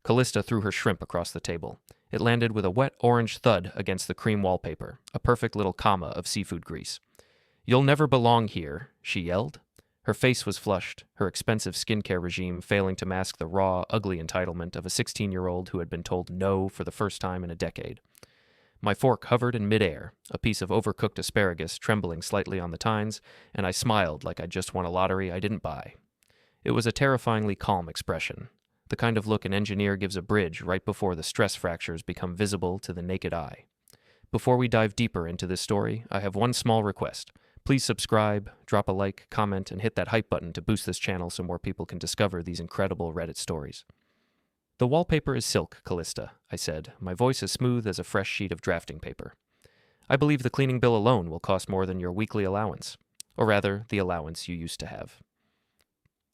Callista threw her shrimp across the table. It landed with a wet orange thud against the cream wallpaper, a perfect little comma of seafood grease. "You'll never belong here," she yelled. Her face was flushed, her expensive skincare regime failing to mask the raw, ugly entitlement of a 16-year-old who had been told no for the first time in a decade. My fork hovered in midair, a piece of overcooked asparagus trembling slightly on the tines, and I smiled like I'd just won a lottery I didn't buy. It was a terrifyingly calm expression, the kind of look an engineer gives a bridge right before the stress fractures become visible to the naked eye. Before we dive deeper into this story, I have one small request. Please subscribe, drop a like, comment, and hit that hype button to boost this channel so more people can discover these incredible Reddit stories. "The wallpaper is silk, Callista," I said, my voice as smooth as a fresh sheet of drafting paper. "I believe the cleaning bill alone will cost more than your weekly allowance. Or rather, the allowance you used to have."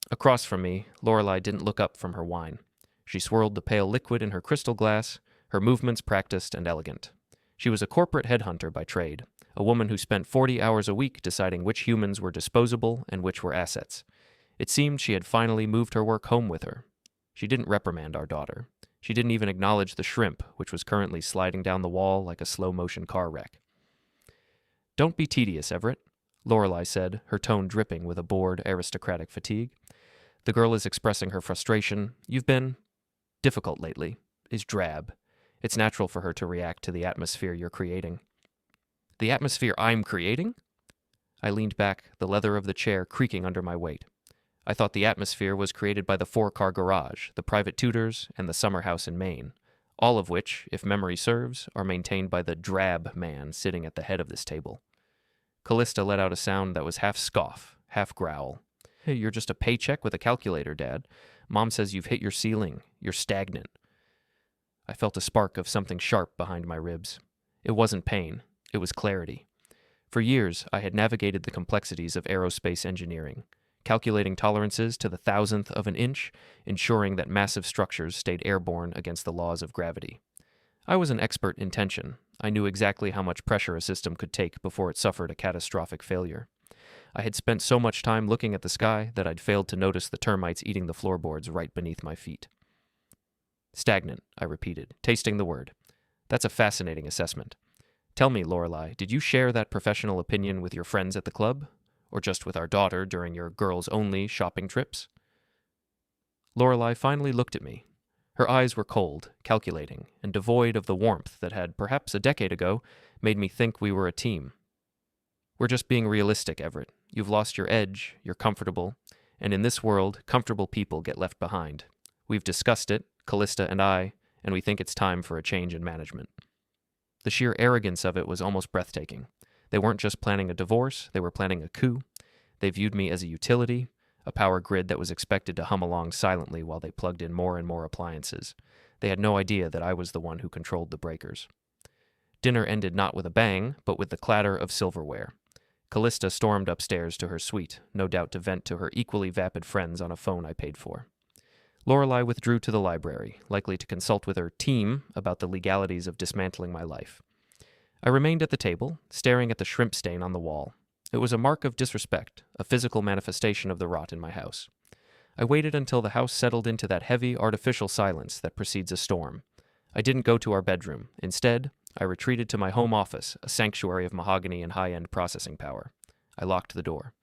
Across from me, Lorelei didn't look up from her wine. She swirled the pale liquid in her crystal glass, her movements practiced and elegant. She was a corporate headhunter by trade, a woman who spent 40 hours a week deciding which humans were disposable and which were assets. It seemed she had finally moved her work home with her. She didn't reprimand our daughter. She didn't even acknowledge the shrimp, which was currently sliding down the wall like a slow-motion car wreck. "Don't be tedious, Everett," Lorelei said, her tone dripping with a bored, aristocratic fatigue. "The girl is expressing her frustration. You've been difficult lately, is drab. It's natural for her to react to the atmosphere you're creating." "The atmosphere I'm creating?" I leaned back, the leather of the chair creaking under my weight. I thought the atmosphere was created by the 4-car garage, the private tutors, and the summer house in Maine, all of which, if memory serves, are maintained by the drab man sitting at the head of this table. Callista let out a sound that was half scoff, half growl. "Hey, you're just a paycheck with a calculator, Dad. Mom says you've hit your ceiling. You're stagnant." I felt a spark of something sharp behind my ribs. It wasn't pain. It was clarity. For years, I had navigated the complexities of aerospace engineering, calculating tolerances to the thousandth of an inch, ensuring that massive structures stayed airborne against the laws of gravity. I was an expert in tension. I knew exactly how much pressure a system could take before it suffered a catastrophic failure. I had spent so much time looking at the sky that I'd failed to notice the termites eating the floorboards right beneath my feet. "Stagnant," I repeated, tasting the word. "That's a fascinating assessment. Tell me, Lorelei, did you share that professional opinion with your friends at the club? Or just with our daughter during your girls-only shopping trips?" Lorelei finally looked at me. Her eyes were cold, calculating, and devoid of the warmth that had, perhaps a decade ago, made me think we were a team. "We're just being realistic, Everett. You've lost your edge, you're comfortable, and in this world, comfortable people get left behind. We've discussed it, Callista and I, and we think it's time for a change in management." The sheer arrogance of it was almost breathtaking. They weren't just planning a divorce, they were planning a coup. They viewed me as a utility, a power grid that was expected to hum along silently while they plugged in more and more appliances. They had no idea that I was the one who controlled the breakers. Dinner ended not with a bang, but with the clatter of silverware. Callista stormed upstairs to her suite, no doubt to vent to her equally vapid friends on a phone I paid for. Lorelei withdrew to the library, likely to consult with her team about the legalities of dismantling my life. I remained at the table, staring at the shrimp stain on the wall. It was a mark of disrespect, a physical manifestation of the rot in my house. I waited until the house settled into that heavy, artificial silence that precedes a storm. I didn't go to our bedroom. Instead, I retreated to my home office, a sanctuary of mahogany and high-end processing power. I locked the door.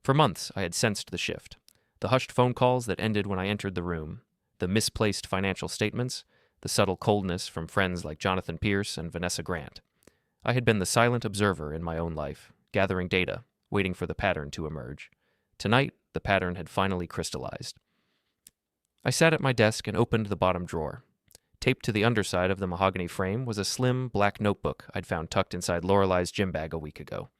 For months, I had sensed the shift. The hushed phone calls that ended when I entered the room, the misplaced financial statements, the subtle coldness from friends like Jonathan Pierce and Vanessa Grant. I had been the silent observer in my own life, gathering data, waiting for the pattern to emerge. Tonight, the pattern had finally crystallized. I sat at my desk and opened the bottom drawer. Taped to the underside of the mahogany frame was a slim, black notebook I'd found tucked inside Lorelei's gym bag a week ago.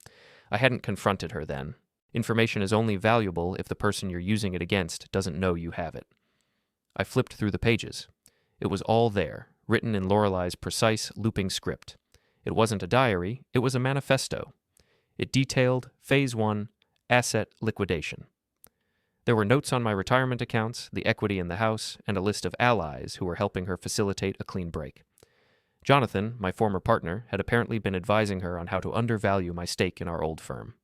I hadn't confronted her then. Information is only valuable if the person you're using it against doesn't know you have it. I flipped through the pages. It was all there, written in Lorelei's precise, looping script. It wasn't a diary, it was a manifesto. It detailed Phase 1, asset liquidation. There were notes on my retirement accounts, the equity in the house, and a list of allies who were helping her facilitate a clean break. Jonathan, my former partner, had apparently been advising her on how to undervalue my stake in our old firm.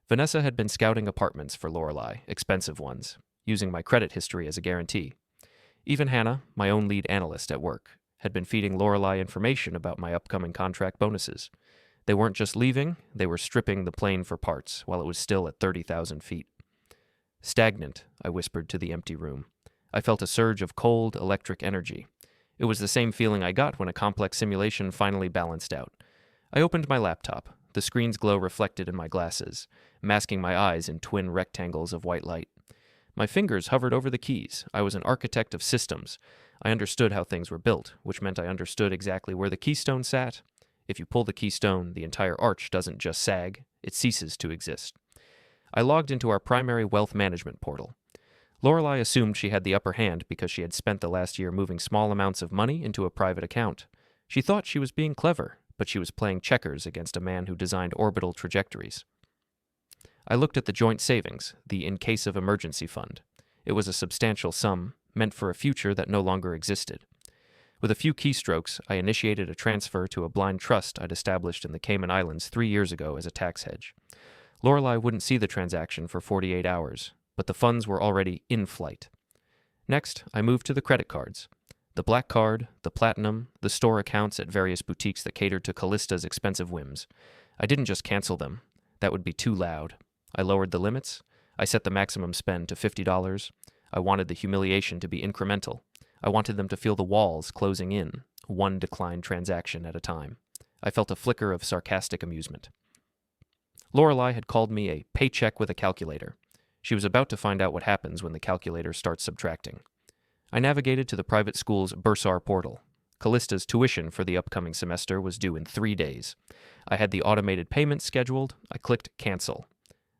Vanessa had been scouting apartments for Lorelei, expensive ones, using my credit history as a guarantee. Even Hannah, my own lead analyst at work, had been feeding Lorelei information about my upcoming contract bonuses. They weren't just leaving, they were stripping the plane for parts while it was still at 30,000 feet. Stagnant, I whispered to the empty room. I felt a surge of cold, electric energy. It was the same feeling I got when a complex simulation finally balanced out. I opened my laptop. The screen's glow reflected in my glasses, masking my eyes in twin rectangles of white light. My fingers hovered over the keys. I was an architect of systems. I understood how things were built, which meant I understood exactly where the keystone sat. If you pull the keystone, the entire arch doesn't just sag, it ceases to exist. I logged into our primary wealth management portal. Lorelei assumed she had the upper hand because she had spent the last year moving small amounts of money into a private account. She thought she was being clever, but she was playing checkers against a man who designed orbital trajectories. I looked at the joint savings, the in case of emergency fund. It was a substantial sum, meant for a future that no longer existed. With a few keystrokes, I initiated a transfer to a blind trust I'd established in the Cayman Islands 3 years ago as a tax hedge. Lorelei wouldn't see the transaction for 48 hours, but the funds were already in flight. Next, I moved to the credit cards. The Black Card, the Platinum, the store accounts at various boutiques that catered to Callista's expensive whims. I didn't just cancel them. That would be too loud. I lowered the limits. I set the maximum spend to $50. I wanted the humiliation to be incremental. I wanted them to feel the walls closing in, one declined transaction at a time. I felt a flicker of sarcastic amusement. Lorelei had called me a paycheck with a calculator. She was about to find out what happens when the calculator starts subtracting. I navigated to the private school's Bursar portal. Callista's tuition for the upcoming semester was due in 3 days. I had the automated payment scheduled. I clicked cancel.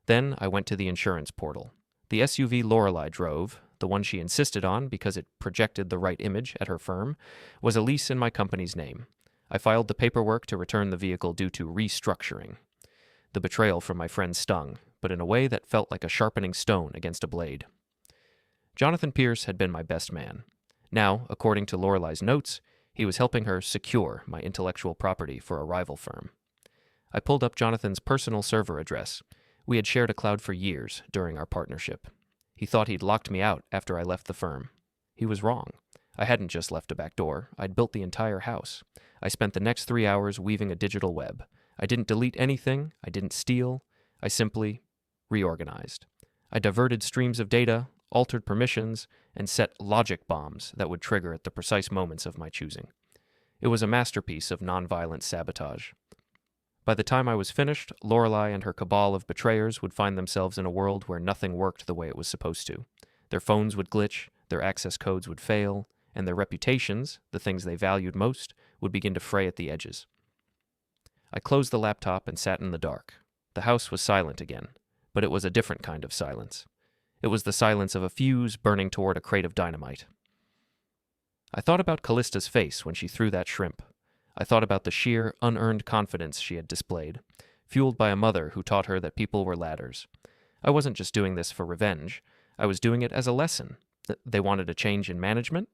Then I went to the insurance portal. The SUV Lorelei drove, the one she insisted on because it projected the right image at her firm, was a lease in my company's name. I filed the paperwork to return the vehicle due to restructuring. The betrayal from my friend stung, but in a way that felt like a sharpening stone against a blade. Jonathan Pierce had been my best man. Now, according to Lorelei's notes, he was helping her secure my intellectual property for a rival firm. I pulled up Jonathan's personal server address. We had shared a cloud for years during our partnership. He thought he'd locked me out after I left the firm. He was wrong. I hadn't just left a back door. I'd built the entire house. I spent the next 3 hours weaving a digital web. I didn't delete anything. I didn't steal. I simply reorganized. I diverted streams of data, altered permissions, and set logic bombs that would trigger at the precise moments of my choosing. It was a masterpiece of nonviolent sabotage. By the time I was finished, Lorelei and her cabal of betrayers would find themselves in a world where nothing worked the way it was supposed to. Their phones would glitch, their access codes would fail, and their reputations, the things they valued most, would begin to fray at the edges. I closed the laptop and sat in the dark. The house was silent again, but it was a different kind of silence. It was the silence of a fuse burning toward a crate of dynamite. I thought about Callista's face when she threw that shrimp. I thought about the sheer, unearned confidence she had displayed, fueled by a mother who taught her that people were ladders. I wasn't just doing this for revenge. I was doing it as a lesson. They wanted a change in management.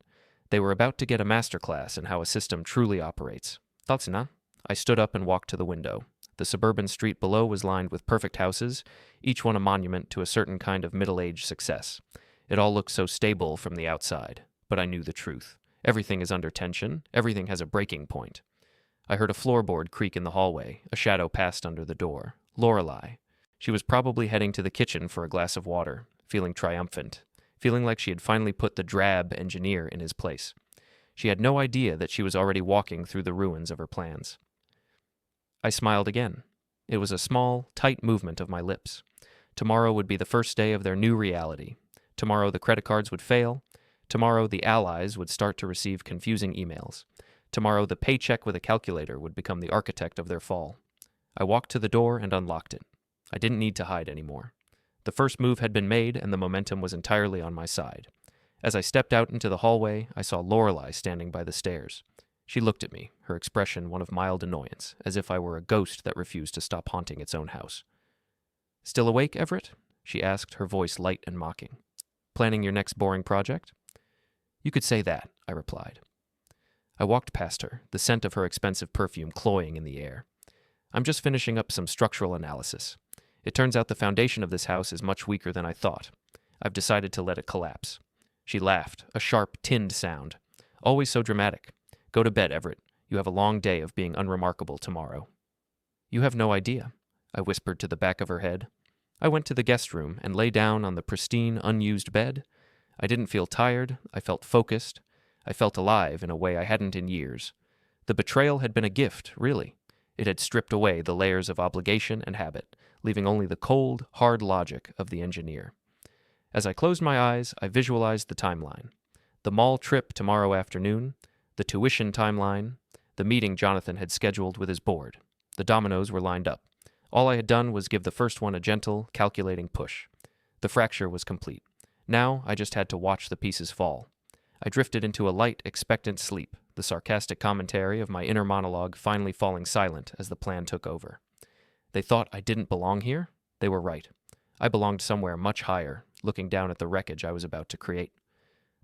They were about to get a masterclass in how a system truly operates. Thoughts, na? I stood up and walked to the window. The suburban street below was lined with perfect houses, each one a monument to a certain kind of middle-aged success. It all looked so stable from the outside, but I knew the truth. Everything is under tension. Everything has a breaking point. I heard a floorboard creak in the hallway. A shadow passed under the door. Lorelei. She was probably heading to the kitchen for a glass of water, feeling triumphant, feeling like she had finally put the drab engineer in his place. She had no idea that she was already walking through the ruins of her plans. I smiled again. It was a small, tight movement of my lips. Tomorrow would be the first day of their new reality. Tomorrow the credit cards would fail. Tomorrow the allies would start to receive confusing emails. Tomorrow the paycheck with a calculator would become the architect of their fall. I walked to the door and unlocked it. I didn't need to hide anymore. The first move had been made and the momentum was entirely on my side. As I stepped out into the hallway, I saw Lorelei standing by the stairs. She looked at me, her expression one of mild annoyance, as if I were a ghost that refused to stop haunting its own house. "Still awake, Everett?" she asked, her voice light and mocking. "Planning your next boring project?" "You could say that," I replied. I walked past her, the scent of her expensive perfume cloying in the air. "I'm just finishing up some structural analysis. It turns out the foundation of this house is much weaker than I thought. I've decided to let it collapse." She laughed, a sharp, tinned sound. Always so dramatic. Go to bed, Everett. You have a long day of being unremarkable tomorrow. You have no idea, I whispered to the back of her head. I went to the guest room and lay down on the pristine, unused bed. I didn't feel tired. I felt focused. I felt alive in a way I hadn't in years. The betrayal had been a gift, really. It had stripped away the layers of obligation and habit, leaving only the cold, hard logic of the engineer. As I closed my eyes, I visualized the timeline. The mall trip tomorrow afternoon, the tuition timeline, the meeting Jonathan had scheduled with his board. The dominoes were lined up. All I had done was give the first one a gentle, calculating push. The fracture was complete. Now I just had to watch the pieces fall. I drifted into a light, expectant sleep, the sarcastic commentary of my inner monologue finally falling silent as the plan took over. They thought I didn't belong here? They were right. I belonged somewhere much higher, looking down at the wreckage I was about to create.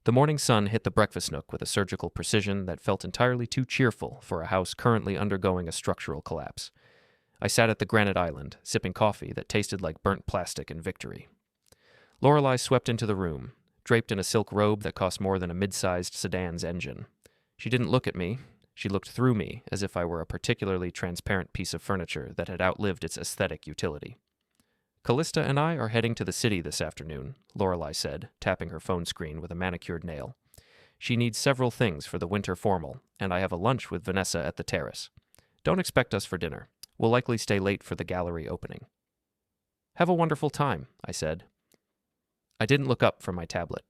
The morning sun hit the breakfast nook with a surgical precision that felt entirely too cheerful for a house currently undergoing a structural collapse. I sat at the granite island, sipping coffee that tasted like burnt plastic in victory. Lorelei swept into the room, draped in a silk robe that cost more than a mid-sized sedan's engine. She didn't look at me. She looked through me as if I were a particularly transparent piece of furniture that had outlived its aesthetic utility. Callista and I are heading to the city this afternoon, Lorelei said, tapping her phone screen with a manicured nail. She needs several things for the winter formal, and I have a lunch with Vanessa at the terrace. Don't expect us for dinner. We'll likely stay late for the gallery opening. Have a wonderful time, I said. I didn't look up from my tablet.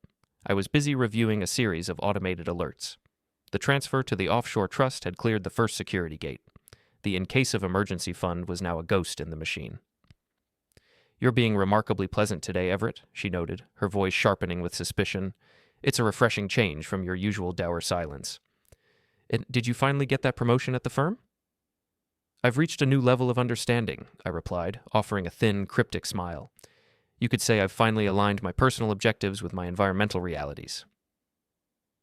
I was busy reviewing a series of automated alerts. The transfer to the offshore trust had cleared the first security gate. The in case of emergency fund was now a ghost in the machine. You're being remarkably pleasant today, Everett, she noted, her voice sharpening with suspicion. It's a refreshing change from your usual dour silence. Did you finally get that promotion at the firm? I've reached a new level of understanding, I replied, offering a thin, cryptic smile. You could say I've finally aligned my personal objectives with my environmental realities.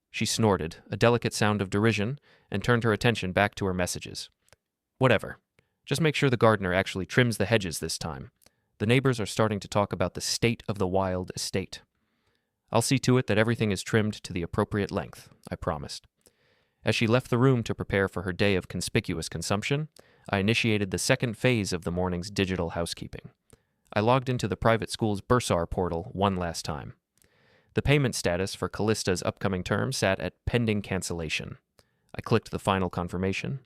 She snorted, a delicate sound of derision, and turned her attention back to her messages. Whatever. Just make sure the gardener actually trims the hedges this time. The neighbors are starting to talk about the state of the Wilde estate. I'll see to it that everything is trimmed to the appropriate length, I promised. As she left the room to prepare for her day of conspicuous consumption, I initiated the second phase of the morning's digital housekeeping. I logged into the private school's Bursar portal one last time. The payment status for Callista's upcoming term sat at pending cancellation. I clicked the final confirmation.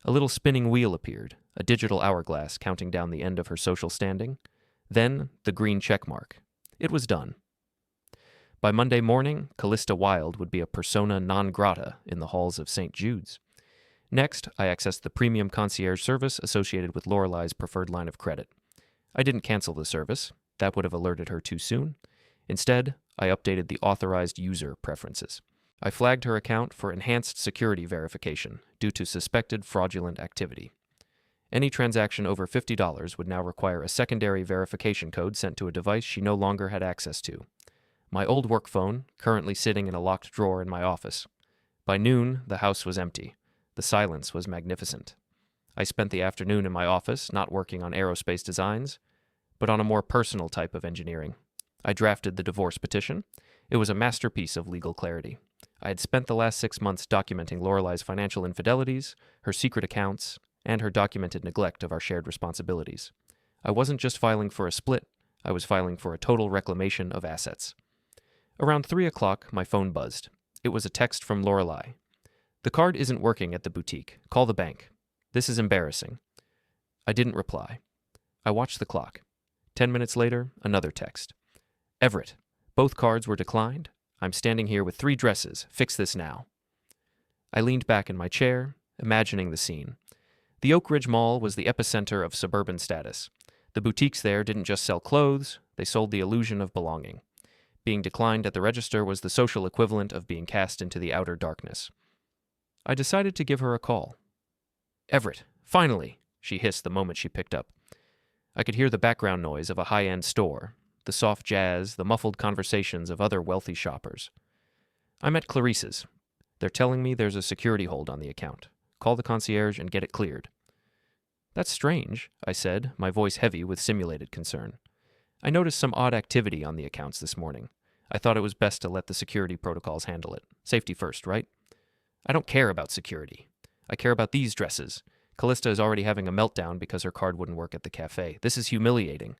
A little spinning wheel appeared, a digital hourglass counting down the end of her social standing. Then the green check mark. It was done. By Monday morning, Callista Wilde would be a persona non grata in the halls of St. Jude's. Next, I accessed the premium concierge service associated with Lorelei's preferred line of credit. I didn't cancel the service. That would have alerted her too soon. Instead, I updated the authorized user preferences. I flagged her account for enhanced security verification due to suspected fraudulent activity. Any transaction over $50 would now require a secondary verification code sent to a device she no longer had access to. My old work phone, currently sitting in a locked drawer in my office. By noon, the house was empty. The silence was magnificent. I spent the afternoon in my office, not working on aerospace designs, but on a more personal type of engineering. I drafted the divorce petition. It was a masterpiece of legal clarity. I had spent the last 6 months documenting Lorelei's financial infidelities, her secret accounts, and her documented neglect of our shared responsibilities. I wasn't just filing for a split, I was filing for a total reclamation of assets. Around 3 o'clock, my phone buzzed. It was a text from Lorelei. The card isn't working at the boutique. Call the bank. This is embarrassing. I didn't reply. I watched the clock. 10 minutes later, another text. Everett, both cards were declined. I'm standing here with 3 dresses. Fix this now. I leaned back in my chair, imagining the scene. The Oak Ridge Mall was the epicenter of suburban status. The boutiques there didn't just sell clothes, they sold the illusion of belonging. Being declined at the register was the social equivalent of being cast into the outer darkness. I decided to give her a call. Everett, finally, she hissed the moment she picked up. I could hear the background noise of a high-end store, the soft jazz, the muffled conversations of other wealthy shoppers. I'm at Clarice's. They're telling me there's a security hold on the account. Call the concierge and get it cleared. That's strange, I said, my voice heavy with simulated concern. I noticed some odd activity on the accounts this morning. I thought it was best to let the security protocols handle it. Safety first, right? I don't care about security. I care about these dresses. Callista is already having a meltdown because her card wouldn't work at the cafe. This is humiliating.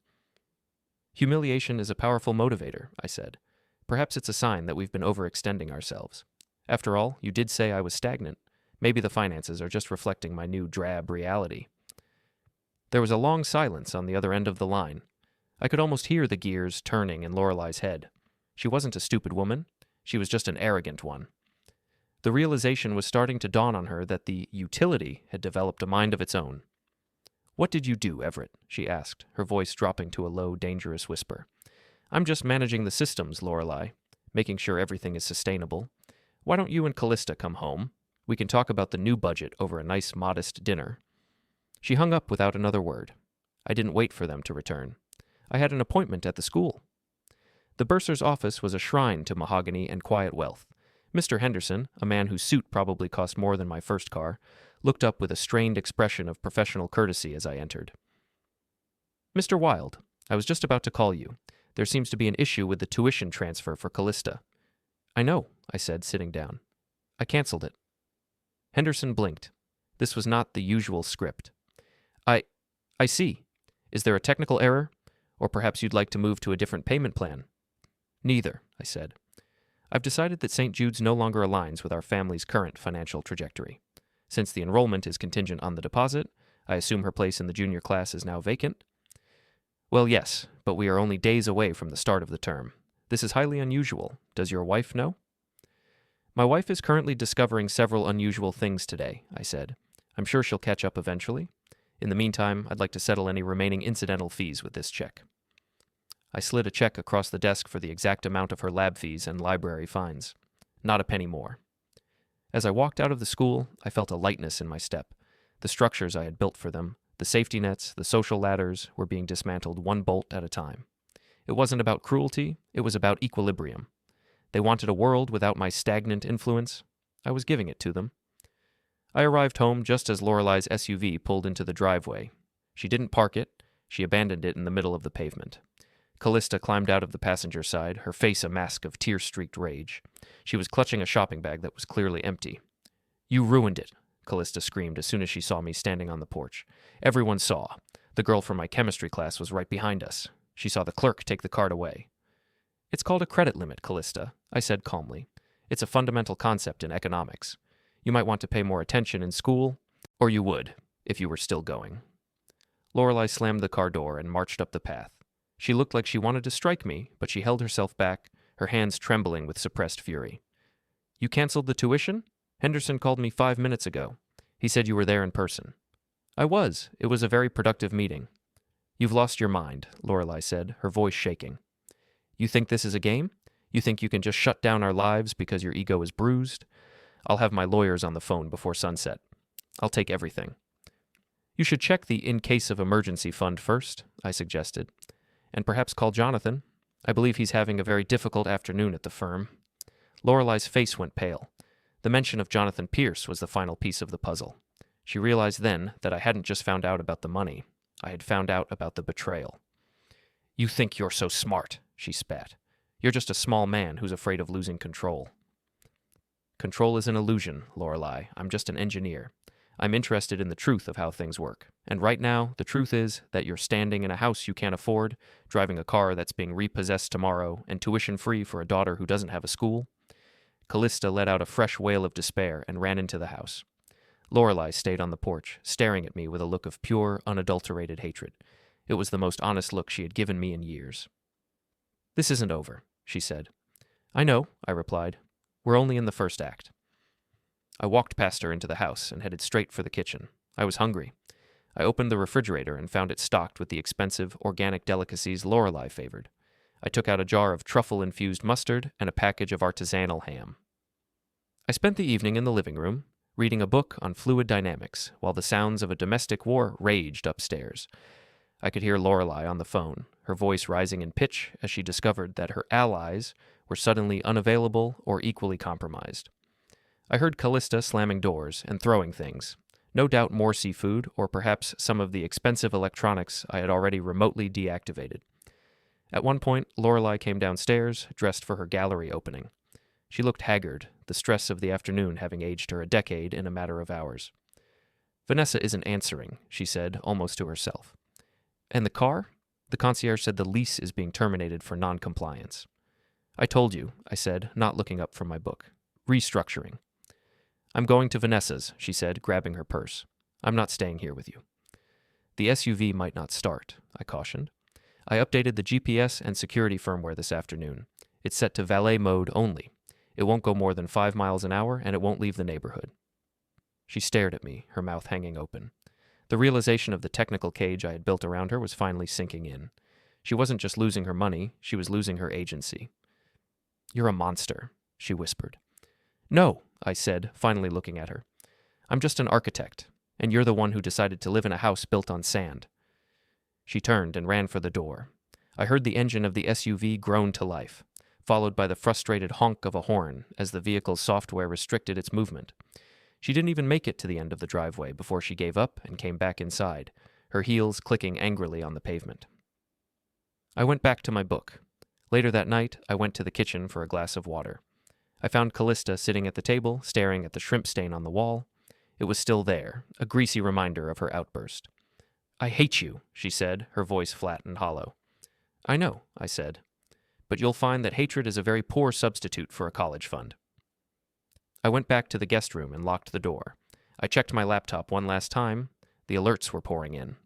Humiliation is a powerful motivator, I said. Perhaps it's a sign that we've been overextending ourselves. After all, you did say I was stagnant. Maybe the finances are just reflecting my new drab reality. There was a long silence on the other end of the line. I could almost hear the gears turning in Lorelei's head. She wasn't a stupid woman. She was just an arrogant one. The realization was starting to dawn on her that the utility had developed a mind of its own. "What did you do, Everett?" she asked, her voice dropping to a low, dangerous whisper. "I'm just managing the systems, Lorelei, making sure everything is sustainable. Why don't you and Callista come home? We can talk about the new budget over a nice, modest dinner." She hung up without another word. I didn't wait for them to return. I had an appointment at the school. The bursar's office was a shrine to mahogany and quiet wealth. Mr. Henderson, a man whose suit probably cost more than my first car, looked up with a strained expression of professional courtesy as I entered. "Mr. Wilde, I was just about to call you. There seems to be an issue with the tuition transfer for Callista." "I know," I said, sitting down. "I canceled it." Henderson blinked. This was not the usual script. I see. Is there a technical error? Or perhaps you'd like to move to a different payment plan?" "Neither," I said. "I've decided that St. Jude's no longer aligns with our family's current financial trajectory. Since the enrollment is contingent on the deposit, I assume her place in the junior class is now vacant?" "Well, yes, but we are only days away from the start of the term. This is highly unusual. Does your wife know?" "My wife is currently discovering several unusual things today," I said. "I'm sure she'll catch up eventually. In the meantime, I'd like to settle any remaining incidental fees with this check." I slid a check across the desk for the exact amount of her lab fees and library fines. Not a penny more. As I walked out of the school, I felt a lightness in my step. The structures I had built for them, the safety nets, the social ladders, were being dismantled one bolt at a time. It wasn't about cruelty, it was about equilibrium. They wanted a world without my stagnant influence. I was giving it to them. I arrived home just as Lorelei's SUV pulled into the driveway. She didn't park it, she abandoned it in the middle of the pavement. Callista climbed out of the passenger side, her face a mask of tear-streaked rage. She was clutching a shopping bag that was clearly empty. "You ruined it," Callista screamed as soon as she saw me standing on the porch. Everyone saw. The girl from my chemistry class was right behind us. She saw the clerk take the card away. "It's called a credit limit, Callista," I said calmly. "It's a fundamental concept in economics. You might want to pay more attention in school, or you would, if you were still going." Lorelei slammed the car door and marched up the path. She looked like she wanted to strike me, but she held herself back, her hands trembling with suppressed fury. "You canceled the tuition? Henderson called me 5 minutes ago. He said you were there in person." "I was. It was a very productive meeting." "You've lost your mind," Lorelei said, her voice shaking. "You think this is a game? You think you can just shut down our lives because your ego is bruised? I'll have my lawyers on the phone before sunset. I'll take everything." "You should check the in case of emergency fund first," I suggested. "And perhaps call Jonathan. I believe he's having a very difficult afternoon at the firm." Lorelei's face went pale. The mention of Jonathan Pierce was the final piece of the puzzle. She realized then that I hadn't just found out about the money. I had found out about the betrayal. "You think you're so smart," she spat. "You're just a small man who's afraid of losing control." "Control is an illusion, Lorelei. I'm just an engineer. I'm interested in the truth of how things work. And right now, the truth is that you're standing in a house you can't afford, driving a car that's being repossessed tomorrow, and tuition-free for a daughter who doesn't have a school." Callista let out a fresh wail of despair and ran into the house. Lorelei stayed on the porch, staring at me with a look of pure, unadulterated hatred. It was the most honest look she had given me in years. "This isn't over," she said. "I know," I replied. "We're only in the first act." I walked past her into the house and headed straight for the kitchen. I was hungry. I opened the refrigerator and found it stocked with the expensive, organic delicacies Lorelei favored. I took out a jar of truffle-infused mustard and a package of artisanal ham. I spent the evening in the living room, reading a book on fluid dynamics, while the sounds of a domestic war raged upstairs. I could hear Lorelei on the phone, her voice rising in pitch as she discovered that her allies were suddenly unavailable or equally compromised. I heard Callista slamming doors and throwing things, no doubt more seafood or perhaps some of the expensive electronics I had already remotely deactivated. At one point, Lorelei came downstairs, dressed for her gallery opening. She looked haggard, the stress of the afternoon having aged her a decade in a matter of hours. "Vanessa isn't answering," she said, almost to herself. "And the car?" The concierge said the lease is being terminated for non-compliance. "I told you," I said, not looking up from my book. "Restructuring." "I'm going to Vanessa's," she said, grabbing her purse. "I'm not staying here with you." "The SUV might not start," I cautioned. "I updated the GPS and security firmware this afternoon. It's set to valet mode only. It won't go more than 5 miles an hour, and it won't leave the neighborhood." She stared at me, her mouth hanging open. The realization of the technical cage I had built around her was finally sinking in. She wasn't just losing her money, she was losing her agency. "You're a monster," she whispered. "No," I said, finally looking at her. "I'm just an architect, and you're the one who decided to live in a house built on sand." She turned and ran for the door. I heard the engine of the SUV groan to life, followed by the frustrated honk of a horn as the vehicle's software restricted its movement. She didn't even make it to the end of the driveway before she gave up and came back inside, her heels clicking angrily on the pavement. I went back to my book. Later that night, I went to the kitchen for a glass of water. I found Callista sitting at the table, staring at the shrimp stain on the wall. It was still there, a greasy reminder of her outburst. "I hate you," she said, her voice flat and hollow. "I know," I said. "But you'll find that hatred is a very poor substitute for a college fund." I went back to the guest room and locked the door. I checked my laptop one last time. The alerts were pouring in.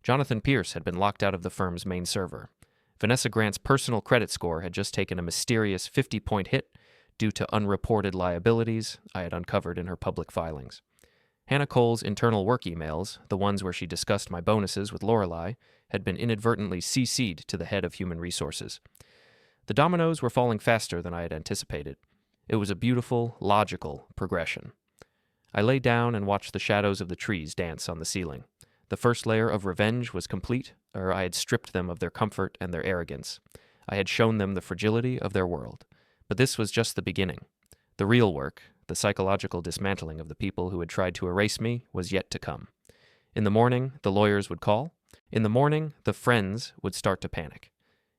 Jonathan Pierce had been locked out of the firm's main server. Vanessa Grant's personal credit score had just taken a mysterious 50-point hit due to unreported liabilities I had uncovered in her public filings. Hannah Cole's internal work emails, the ones where she discussed my bonuses with Lorelei, had been inadvertently CC'd to the head of human resources. The dominoes were falling faster than I had anticipated. It was a beautiful, logical progression. I lay down and watched the shadows of the trees dance on the ceiling. The first layer of revenge was complete, or I had stripped them of their comfort and their arrogance. I had shown them the fragility of their world. But this was just the beginning. The real work, the psychological dismantling of the people who had tried to erase me, was yet to come. In the morning, the lawyers would call. In the morning, the friends would start to panic.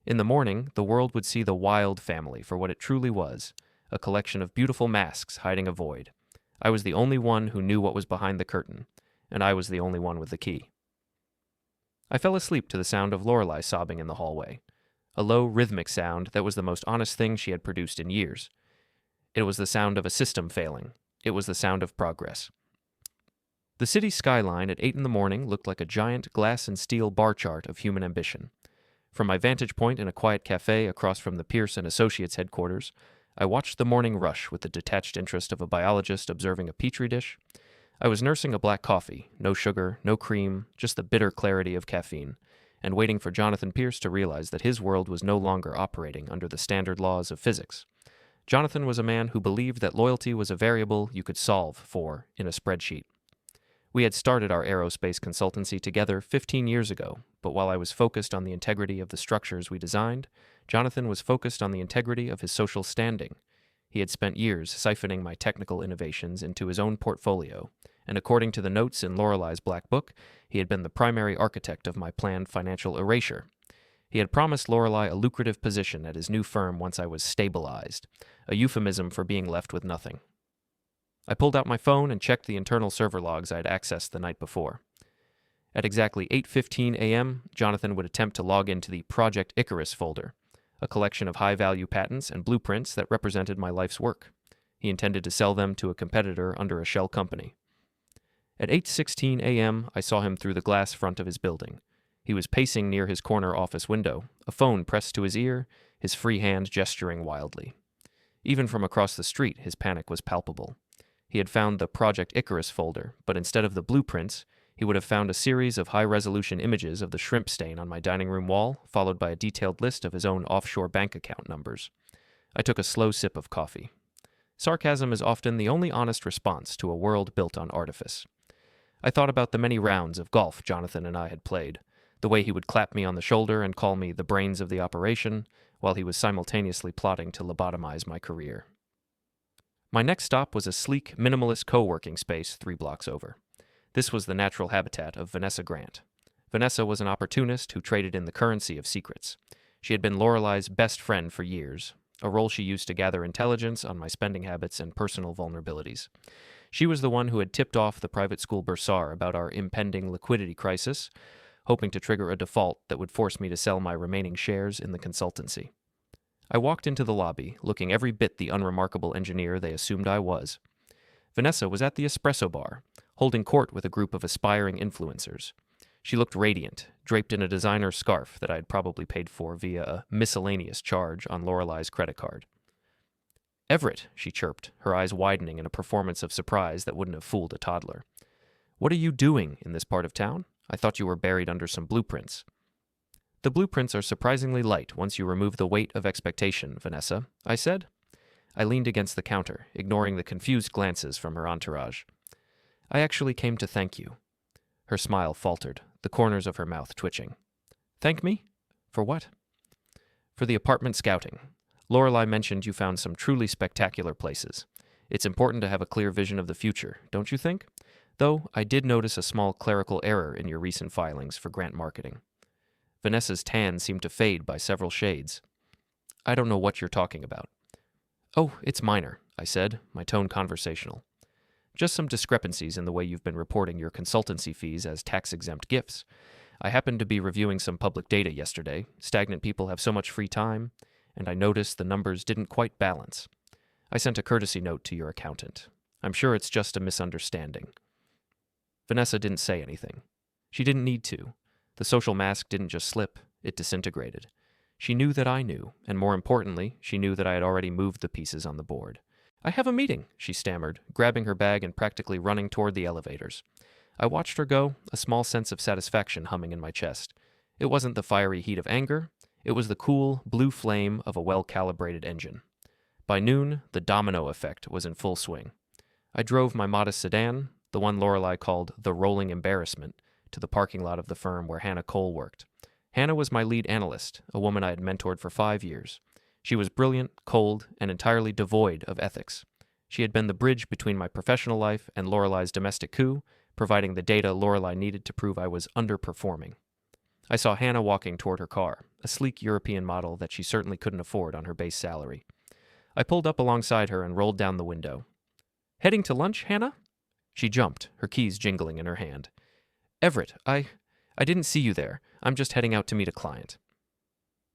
In the morning, the world would see the Wilde family for what it truly was, a collection of beautiful masks hiding a void. I was the only one who knew what was behind the curtain, and I was the only one with the key. I fell asleep to the sound of Lorelei sobbing in the hallway, a low, rhythmic sound that was the most honest thing she had produced in years. It was the sound of a system failing. It was the sound of progress. The city skyline at 8 in the morning looked like a giant glass and steel bar chart of human ambition. From my vantage point in a quiet cafe across from the Pierce & Associates headquarters, I watched the morning rush with the detached interest of a biologist observing a petri dish. I was nursing a black coffee, no sugar, no cream, just the bitter clarity of caffeine, and waiting for Jonathan Pierce to realize that his world was no longer operating under the standard laws of physics. Jonathan was a man who believed that loyalty was a variable you could solve for in a spreadsheet. We had started our aerospace consultancy together 15 years ago, but while I was focused on the integrity of the structures we designed, Jonathan was focused on the integrity of his social standing. He had spent years siphoning my technical innovations into his own portfolio, and according to the notes in Lorelei's Black Book, he had been the primary architect of my planned financial erasure. He had promised Lorelei a lucrative position at his new firm once I was stabilized, a euphemism for being left with nothing. I pulled out my phone and checked the internal server logs I had accessed the night before. At exactly 8:15 a.m., Jonathan would attempt to log into the Project Icarus folder, a collection of high-value patents and blueprints that represented my life's work. He intended to sell them to a competitor under a shell company. At 8:16 a.m., I saw him through the glass front of his building. He was pacing near his corner office window, a phone pressed to his ear, his free hand gesturing wildly. Even from across the street, his panic was palpable. He had found the Project Icarus folder, but instead of the blueprints, he would have found a series of high-resolution images of the shrimp stain on my dining room wall, followed by a detailed list of his own offshore bank account numbers. I took a slow sip of coffee. Sarcasm is often the only honest response to a world built on artifice. I thought about the many rounds of golf Jonathan and I had played, the way he would clap me on the shoulder and call me the brains of the operation, while he was simultaneously plotting to lobotomize my career. My next stop was a sleek, minimalist co-working space 3 blocks over. This was the natural habitat of Vanessa Grant. Vanessa was an opportunist who traded in the currency of secrets. She had been Lorelei's best friend for years, a role she used to gather intelligence on my spending habits and personal vulnerabilities. She was the one who had tipped off the private school bursar about our impending liquidity crisis, hoping to trigger a default that would force me to sell my remaining shares in the consultancy. I walked into the lobby, looking every bit the unremarkable engineer they assumed I was. Vanessa was at the espresso bar, holding court with a group of aspiring influencers. She looked radiant, draped in a designer scarf that I had probably paid for via a miscellaneous charge on Lorelei's credit card. "Everett," she chirped, her eyes widening in a performance of surprise that wouldn't have fooled a toddler. "What are you doing in this part of town? I thought you were buried under some blueprints." "The blueprints are surprisingly light once you remove the weight of expectation, Vanessa," I said. I leaned against the counter, ignoring the confused glances from her entourage. "I actually came to thank you." Her smile faltered, the corners of her mouth twitching. "Thank me? For what?" "For the apartment scouting. Lorelei mentioned you found some truly spectacular places. It's important to have a clear vision of the future, don't you think? Though I did notice a small clerical error in your recent filings for grant marketing." Vanessa's tan seemed to fade by several shades. "I don't know what you're talking about." "Oh, it's minor," I said, my tone conversational. "Just some discrepancies in the way you've been reporting your consultancy fees as tax-exempt gifts. I happened to be reviewing some public data yesterday. Stagnant people have so much free time, and I noticed the numbers didn't quite balance. I sent a courtesy note to your accountant. I'm sure it's just a misunderstanding." Vanessa didn't say anything. She didn't need to. The social mask didn't just slip, it disintegrated. She knew that I knew, and more importantly, she knew that I had already moved the pieces on the board. "I have a meeting," she stammered, grabbing her bag and practically running toward the elevators. I watched her go, a small sense of satisfaction humming in my chest. It wasn't the fiery heat of anger, it was the cool, blue flame of a well-calibrated engine. By noon, the domino effect was in full swing. I drove my modest sedan, the one Lorelei called the rolling embarrassment, to the parking lot of the firm where Hannah Cole worked. Hannah was my lead analyst, a woman I had mentored for 5 years. She was brilliant, cold, and entirely devoid of ethics. She had been the bridge between my professional life and Lorelei's domestic coup, providing the data Lorelei needed to prove I was underperforming. I saw Hannah walking toward her car, a sleek European model that she certainly couldn't afford on her base salary. I pulled up alongside her and rolled down the window. "Heading to lunch, Hannah?" She jumped, her keys jingling in her hand. "Everett, I didn't see you there. I'm just heading out to meet a client."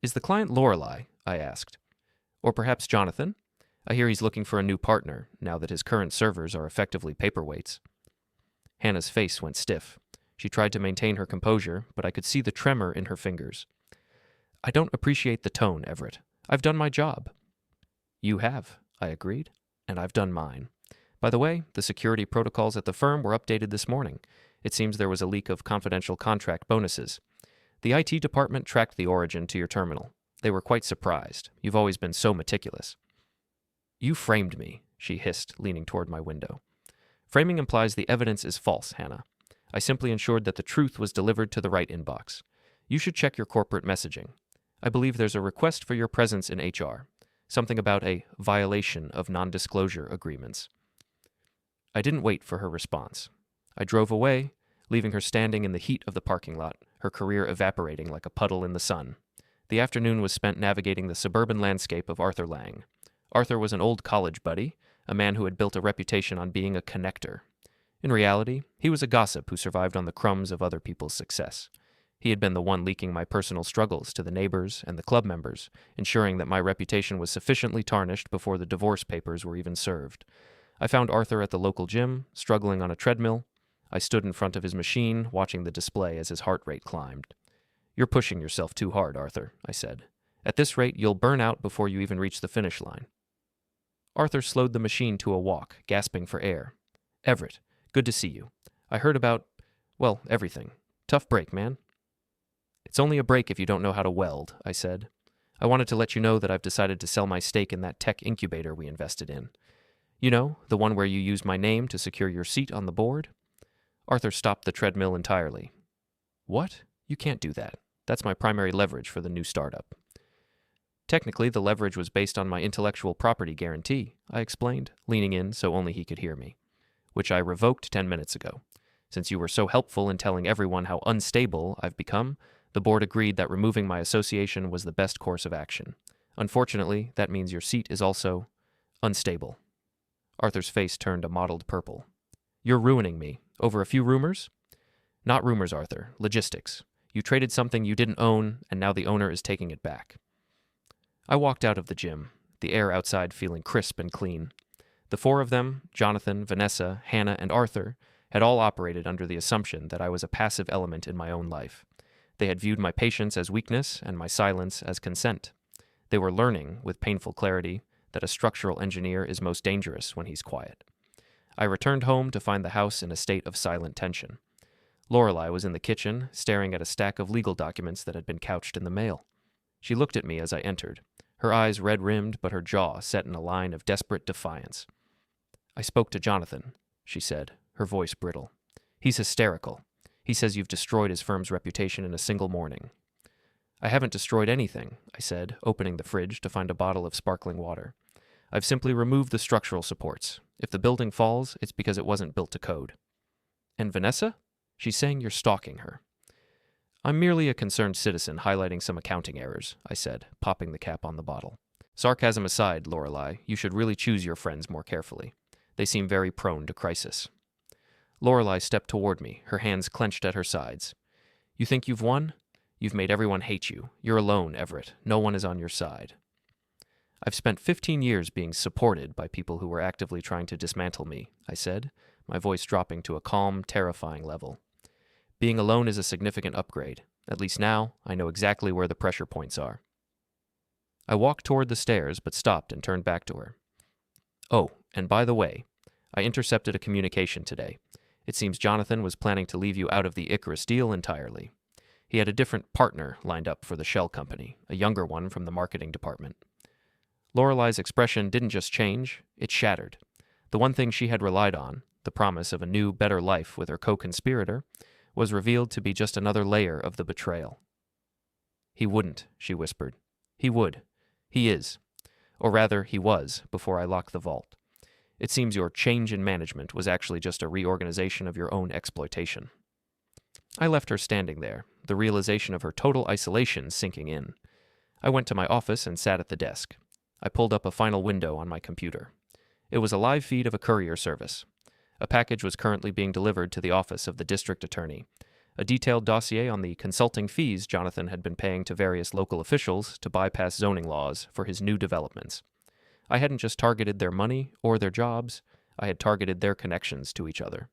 "Is the client Lorelei?" I asked. "Or perhaps Jonathan? I hear he's looking for a new partner, now that his current servers are effectively paperweights." Hannah's face went stiff. She tried to maintain her composure, but I could see the tremor in her fingers. "I don't appreciate the tone, Everett. I've done my job." "You have," I agreed, "and I've done mine. By the way, the security protocols at the firm were updated this morning. It seems there was a leak of confidential contract bonuses. The IT department tracked the origin to your terminal. They were quite surprised. You've always been so meticulous." "You framed me," she hissed, leaning toward my window. "Framing implies the evidence is false, Hannah. I simply ensured that the truth was delivered to the right inbox. You should check your corporate messaging. I believe there's a request for your presence in HR. Something about a violation of non-disclosure agreements." I didn't wait for her response. I drove away, leaving her standing in the heat of the parking lot, her career evaporating like a puddle in the sun. The afternoon was spent navigating the suburban landscape of Arthur Lang. Arthur was an old college buddy, a man who had built a reputation on being a connector. In reality, he was a gossip who survived on the crumbs of other people's success. He had been the one leaking my personal struggles to the neighbors and the club members, ensuring that my reputation was sufficiently tarnished before the divorce papers were even served. I found Arthur at the local gym, struggling on a treadmill. I stood in front of his machine, watching the display as his heart rate climbed. "You're pushing yourself too hard, Arthur," I said. "At this rate, you'll burn out before you even reach the finish line." Arthur slowed the machine to a walk, gasping for air. "Everett, good to see you. I heard about, well, everything. Tough break, man." "It's only a break if you don't know how to weld," I said. "I wanted to let you know that I've decided to sell my stake in that tech incubator we invested in. You know, the one where you used my name to secure your seat on the board?" Arthur stopped the treadmill entirely. "What? You can't do that. That's my primary leverage for the new startup." "Technically, the leverage was based on my intellectual property guarantee," I explained, leaning in so only he could hear me, "which I revoked 10 minutes ago. Since you were so helpful in telling everyone how unstable I've become, the board agreed that removing my association was the best course of action. Unfortunately, that means your seat is also unstable. Arthur's face turned a mottled purple. You're ruining me. Over a few rumors? Not rumors, Arthur. Logistics. You traded something you didn't own, and now the owner is taking it back. I walked out of the gym, the air outside feeling crisp and clean. The four of them, Jonathan, Vanessa, Hannah, and Arthur, had all operated under the assumption that I was a passive element in my own life. They had viewed my patience as weakness and my silence as consent. They were learning, with painful clarity, that a structural engineer is most dangerous when he's quiet. I returned home to find the house in a state of silent tension. Lorelei was in the kitchen, staring at a stack of legal documents that had been couched in the mail. She looked at me as I entered, her eyes red-rimmed but her jaw set in a line of desperate defiance. I spoke to Jonathan, she said, her voice brittle. He's hysterical. He says you've destroyed his firm's reputation in a single morning. I haven't destroyed anything, I said, opening the fridge to find a bottle of sparkling water. I've simply removed the structural supports. If the building falls, it's because it wasn't built to code. And Vanessa? She's saying you're stalking her. I'm merely a concerned citizen highlighting some accounting errors, I said, popping the cap on the bottle. Sarcasm aside, Lorelei, you should really choose your friends more carefully. They seem very prone to crisis. Lorelei stepped toward me, her hands clenched at her sides. You think you've won? You've made everyone hate you. You're alone, Everett. No one is on your side. I've spent 15 years being supported by people who were actively trying to dismantle me, I said, my voice dropping to a calm, terrifying level. Being alone is a significant upgrade. At least now, I know exactly where the pressure points are. I walked toward the stairs, but stopped and turned back to her. Oh, and by the way, I intercepted a communication today. It seems Jonathan was planning to leave you out of the Icarus deal entirely. He had a different partner lined up for the shell company, a younger one from the marketing department. Lorelei's expression didn't just change, it shattered. The one thing she had relied on, the promise of a new, better life with her co-conspirator, was revealed to be just another layer of the betrayal. He wouldn't, she whispered. He would. He is. Or rather, he was, before I locked the vault. It seems your change in management was actually just a reorganization of your own exploitation. I left her standing there, the realization of her total isolation sinking in. I went to my office and sat at the desk. I pulled up a final window on my computer. It was a live feed of a courier service. A package was currently being delivered to the office of the district attorney. A detailed dossier on the consulting fees Jonathan had been paying to various local officials to bypass zoning laws for his new developments. I hadn't just targeted their money or their jobs, I had targeted their connections to each other.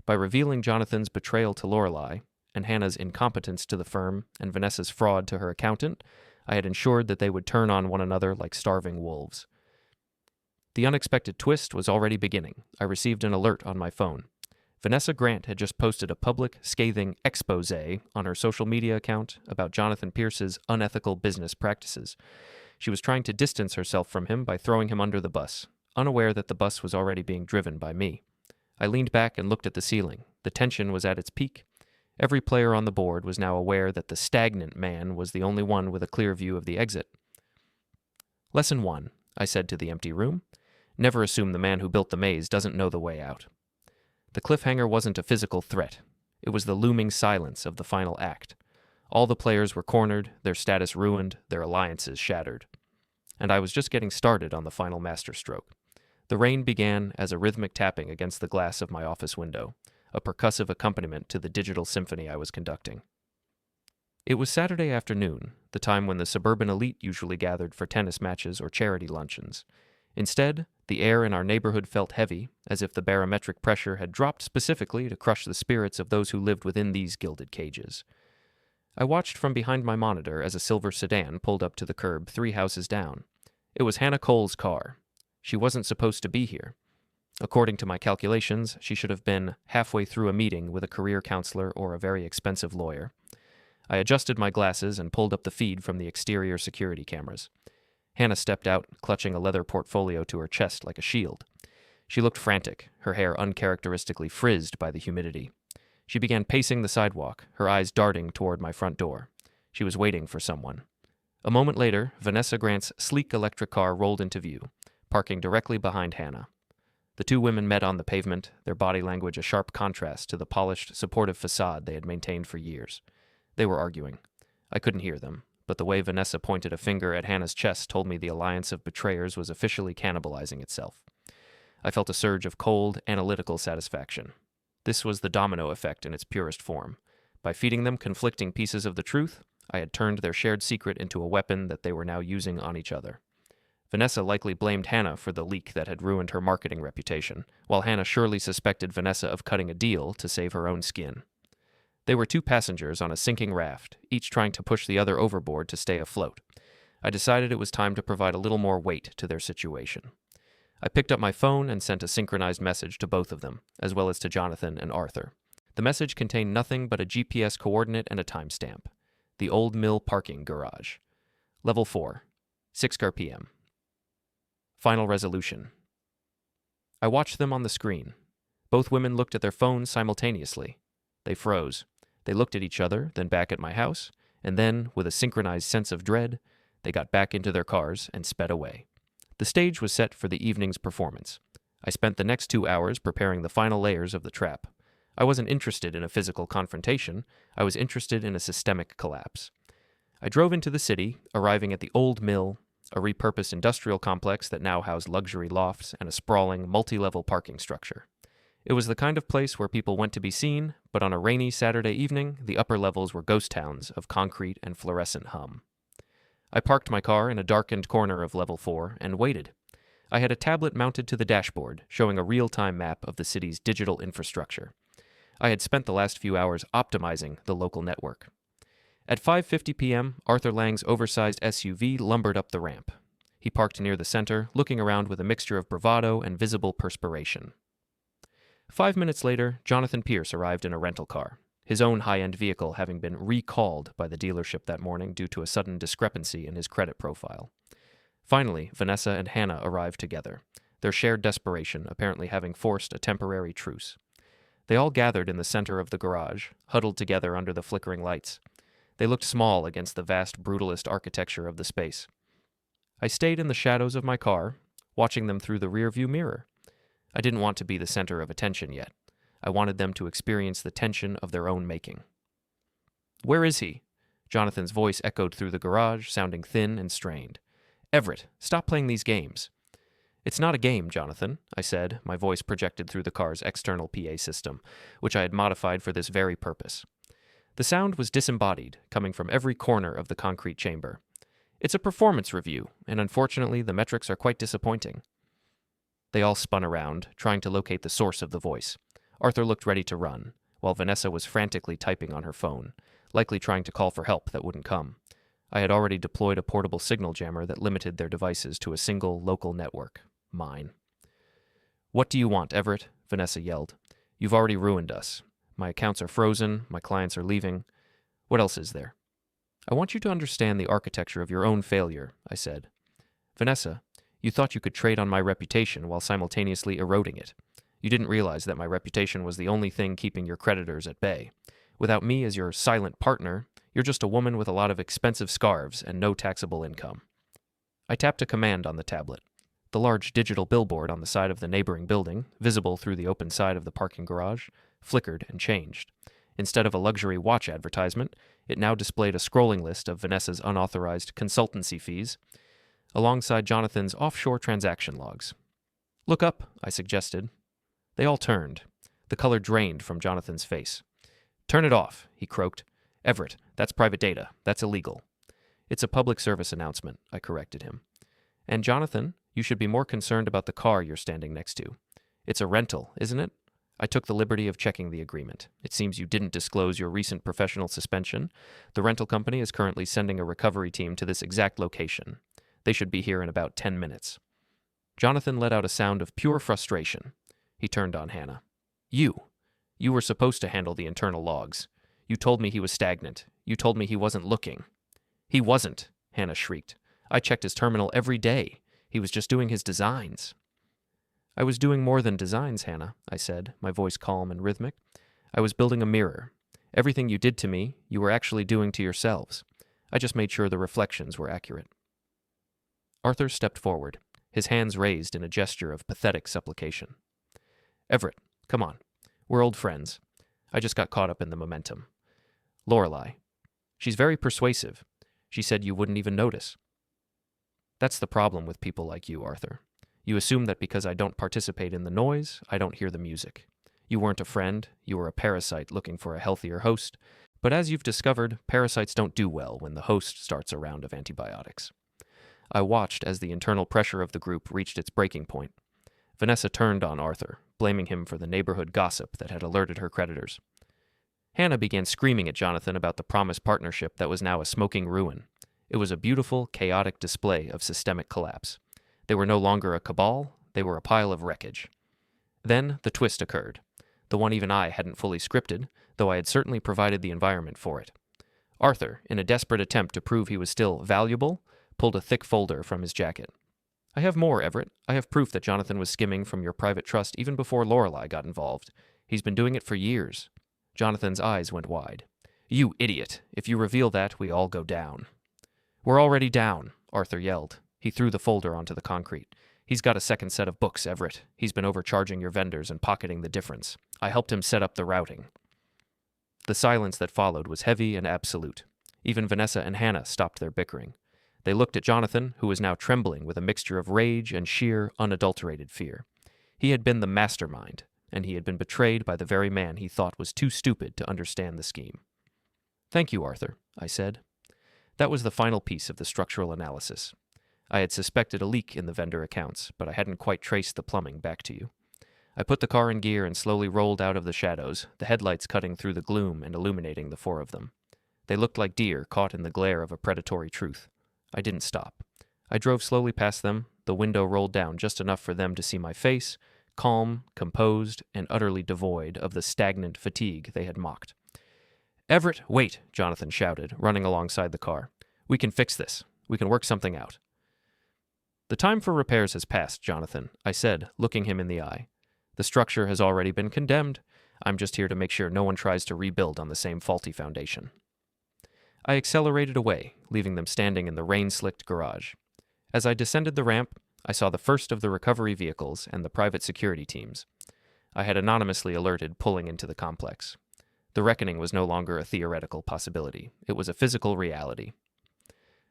By revealing Jonathan's betrayal to Lorelei, and Hannah's incompetence to the firm, and Vanessa's fraud to her accountant, I had ensured that they would turn on one another like starving wolves. The unexpected twist was already beginning. I received an alert on my phone. Vanessa Grant had just posted a public, scathing expose on her social media account about Jonathan Pierce's unethical business practices. She was trying to distance herself from him by throwing him under the bus, unaware that the bus was already being driven by me. I leaned back and looked at the ceiling. The tension was at its peak. Every player on the board was now aware that the stagnant man was the only one with a clear view of the exit. Lesson 1, I said to the empty room. Never assume the man who built the maze doesn't know the way out. The cliffhanger wasn't a physical threat. It was the looming silence of the final act. All the players were cornered, their status ruined, their alliances shattered. And I was just getting started on the final masterstroke. The rain began as a rhythmic tapping against the glass of my office window, a percussive accompaniment to the digital symphony I was conducting. It was Saturday afternoon, the time when the suburban elite usually gathered for tennis matches or charity luncheons. Instead, the air in our neighborhood felt heavy, as if the barometric pressure had dropped specifically to crush the spirits of those who lived within these gilded cages. I watched from behind my monitor as a silver sedan pulled up to the curb 3 houses down. It was Hannah Cole's car. She wasn't supposed to be here. According to my calculations, she should have been halfway through a meeting with a career counselor or a very expensive lawyer. I adjusted my glasses and pulled up the feed from the exterior security cameras. Hannah stepped out, clutching a leather portfolio to her chest like a shield. She looked frantic, her hair uncharacteristically frizzed by the humidity. She began pacing the sidewalk, her eyes darting toward my front door. She was waiting for someone. A moment later, Vanessa Grant's sleek electric car rolled into view, parking directly behind Hannah. The two women met on the pavement, their body language a sharp contrast to the polished, supportive facade they had maintained for years. They were arguing. I couldn't hear them, but the way Vanessa pointed a finger at Hannah's chest told me the alliance of betrayers was officially cannibalizing itself. I felt a surge of cold, analytical satisfaction. This was the domino effect in its purest form. By feeding them conflicting pieces of the truth, I had turned their shared secret into a weapon that they were now using on each other. Vanessa likely blamed Hannah for the leak that had ruined her marketing reputation, while Hannah surely suspected Vanessa of cutting a deal to save her own skin. They were two passengers on a sinking raft, each trying to push the other overboard to stay afloat. I decided it was time to provide a little more weight to their situation. I picked up my phone and sent a synchronized message to both of them, as well as to Jonathan and Arthur. The message contained nothing but a GPS coordinate and a timestamp. The Old Mill Parking Garage. Level 4, 6 p.m. Final resolution. I watched them on the screen. Both women looked at their phones simultaneously. They froze. They looked at each other, then back at my house, and then, with a synchronized sense of dread, they got back into their cars and sped away. The stage was set for the evening's performance. I spent the next 2 hours preparing the final layers of the trap. I wasn't interested in a physical confrontation. I was interested in a systemic collapse. I drove into the city, arriving at the Old Mill, a repurposed industrial complex that now housed luxury lofts and a sprawling, multi-level parking structure. It was the kind of place where people went to be seen, but on a rainy Saturday evening, the upper levels were ghost towns of concrete and fluorescent hum. I parked my car in a darkened corner of Level 4 and waited. I had a tablet mounted to the dashboard, showing a real-time map of the city's digital infrastructure. I had spent the last few hours optimizing the local network. At 5:50 p.m., Arthur Lang's oversized SUV lumbered up the ramp. He parked near the center, looking around with a mixture of bravado and visible perspiration. 5 minutes later, Jonathan Pierce arrived in a rental car, his own high-end vehicle having been recalled by the dealership that morning due to a sudden discrepancy in his credit profile. Finally, Vanessa and Hannah arrived together, their shared desperation apparently having forced a temporary truce. They all gathered in the center of the garage, huddled together under the flickering lights. They looked small against the vast brutalist architecture of the space. I stayed in the shadows of my car, watching them through the rearview mirror. I didn't want to be the center of attention yet. I wanted them to experience the tension of their own making. "Where is he?" Jonathan's voice echoed through the garage, sounding thin and strained. "Everett, stop playing these games." "It's not a game, Jonathan," I said, my voice projected through the car's external PA system, which I had modified for this very purpose. The sound was disembodied, coming from every corner of the concrete chamber. "It's a performance review, and unfortunately the metrics are quite disappointing." They all spun around, trying to locate the source of the voice. Arthur looked ready to run, while Vanessa was frantically typing on her phone, likely trying to call for help that wouldn't come. I had already deployed a portable signal jammer that limited their devices to a single local network, mine. "What do you want, Everett?" Vanessa yelled. "You've already ruined us. My accounts are frozen, my clients are leaving. What else is there?" "I want you to understand the architecture of your own failure," I said. "Vanessa, you thought you could trade on my reputation while simultaneously eroding it. You didn't realize that my reputation was the only thing keeping your creditors at bay. Without me as your silent partner, you're just a woman with a lot of expensive scarves and no taxable income." I tapped a command on the tablet. The large digital billboard on the side of the neighboring building, visible through the open side of the parking garage, flickered and changed. Instead of a luxury watch advertisement, it now displayed a scrolling list of Vanessa's unauthorized consultancy fees, alongside Jonathan's offshore transaction logs. "Look up," I suggested. They all turned. The color drained from Jonathan's face. "Turn it off," he croaked. "Everett, that's private data. That's illegal." "It's a public service announcement," I corrected him. "And Jonathan, you should be more concerned about the car you're standing next to. It's a rental, isn't it?" I took the liberty of checking the agreement. "It seems you didn't disclose your recent professional suspension. The rental company is currently sending a recovery team to this exact location. They should be here in about 10 minutes. Jonathan let out a sound of pure frustration. He turned on Hannah. You were supposed to handle the internal logs. You told me he was stagnant. You told me he wasn't looking." "He wasn't," Hannah shrieked. "I checked his terminal every day. He was just doing his designs." "I was doing more than designs, Hannah," I said, my voice calm and rhythmic. "I was building a mirror. Everything you did to me, you were actually doing to yourselves. I just made sure the reflections were accurate." Arthur stepped forward, his hands raised in a gesture of pathetic supplication. Everett, come on. We're old friends. I just got caught up in the momentum. Lorelei. She's very persuasive. She said you wouldn't even notice. That's the problem with people like you, Arthur. You assume that because I don't participate in the noise, I don't hear the music. You weren't a friend, you were a parasite looking for a healthier host, but as you've discovered, parasites don't do well when the host starts a round of antibiotics. I watched as the internal pressure of the group reached its breaking point. Vanessa turned on Arthur, blaming him for the neighborhood gossip that had alerted her creditors. Hannah began screaming at Jonathan about the promised partnership that was now a smoking ruin. It was a beautiful, chaotic display of systemic collapse. They were no longer a cabal, they were a pile of wreckage. Then the twist occurred, the one even I hadn't fully scripted, though I had certainly provided the environment for it. Arthur, in a desperate attempt to prove he was still valuable, pulled a thick folder from his jacket. I have more, Everett. I have proof that Jonathan was skimming from your private trust even before Lorelei got involved. He's been doing it for years. Jonathan's eyes went wide. You idiot. If you reveal that, we all go down. We're already down, Arthur yelled. He threw the folder onto the concrete. He's got a second set of books, Everett. He's been overcharging your vendors and pocketing the difference. I helped him set up the routing. The silence that followed was heavy and absolute. Even Vanessa and Hannah stopped their bickering. They looked at Jonathan, who was now trembling with a mixture of rage and sheer, unadulterated fear. He had been the mastermind, and he had been betrayed by the very man he thought was too stupid to understand the scheme. Thank you, Arthur, I said. That was the final piece of the structural analysis. I had suspected a leak in the vendor accounts, but I hadn't quite traced the plumbing back to you. I put the car in gear and slowly rolled out of the shadows, the headlights cutting through the gloom and illuminating the four of them. They looked like deer caught in the glare of a predatory truth. I didn't stop. I drove slowly past them, the window rolled down just enough for them to see my face, calm, composed, and utterly devoid of the stagnant fatigue they had mocked. Everett, wait, Jonathan shouted, running alongside the car. We can fix this. We can work something out. The time for repairs has passed, Jonathan, I said, looking him in the eye. The structure has already been condemned. I'm just here to make sure no one tries to rebuild on the same faulty foundation. I accelerated away, leaving them standing in the rain-slicked garage. As I descended the ramp, I saw the first of the recovery vehicles and the private security teams. I had anonymously alerted pulling into the complex. The reckoning was no longer a theoretical possibility. It was a physical reality.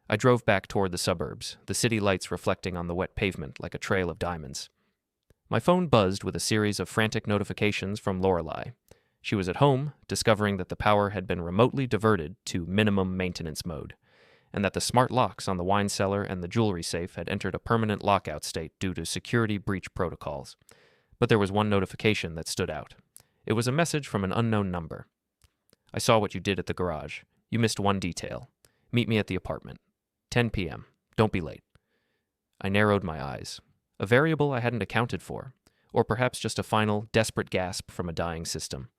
I drove back toward the suburbs, the city lights reflecting on the wet pavement like a trail of diamonds. My phone buzzed with a series of frantic notifications from Lorelei. She was at home, discovering that the power had been remotely diverted to minimum maintenance mode, and that the smart locks on the wine cellar and the jewelry safe had entered a permanent lockout state due to security breach protocols. But there was one notification that stood out. It was a message from an unknown number. I saw what you did at the garage. You missed one detail. Meet me at the apartment. 10 p.m. Don't be late. I narrowed my eyes. A variable I hadn't accounted for, or perhaps just a final, desperate gasp from a dying system.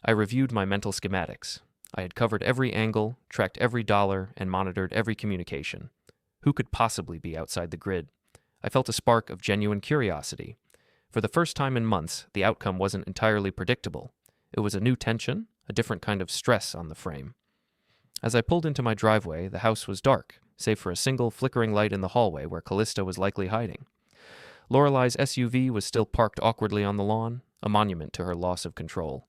I reviewed my mental schematics. I had covered every angle, tracked every dollar, and monitored every communication. Who could possibly be outside the grid? I felt a spark of genuine curiosity. For the first time in months, the outcome wasn't entirely predictable. It was a new tension, a different kind of stress on the frame. As I pulled into my driveway, the house was dark, save for a single flickering light in the hallway where Callista was likely hiding. Lorelei's SUV was still parked awkwardly on the lawn, a monument to her loss of control.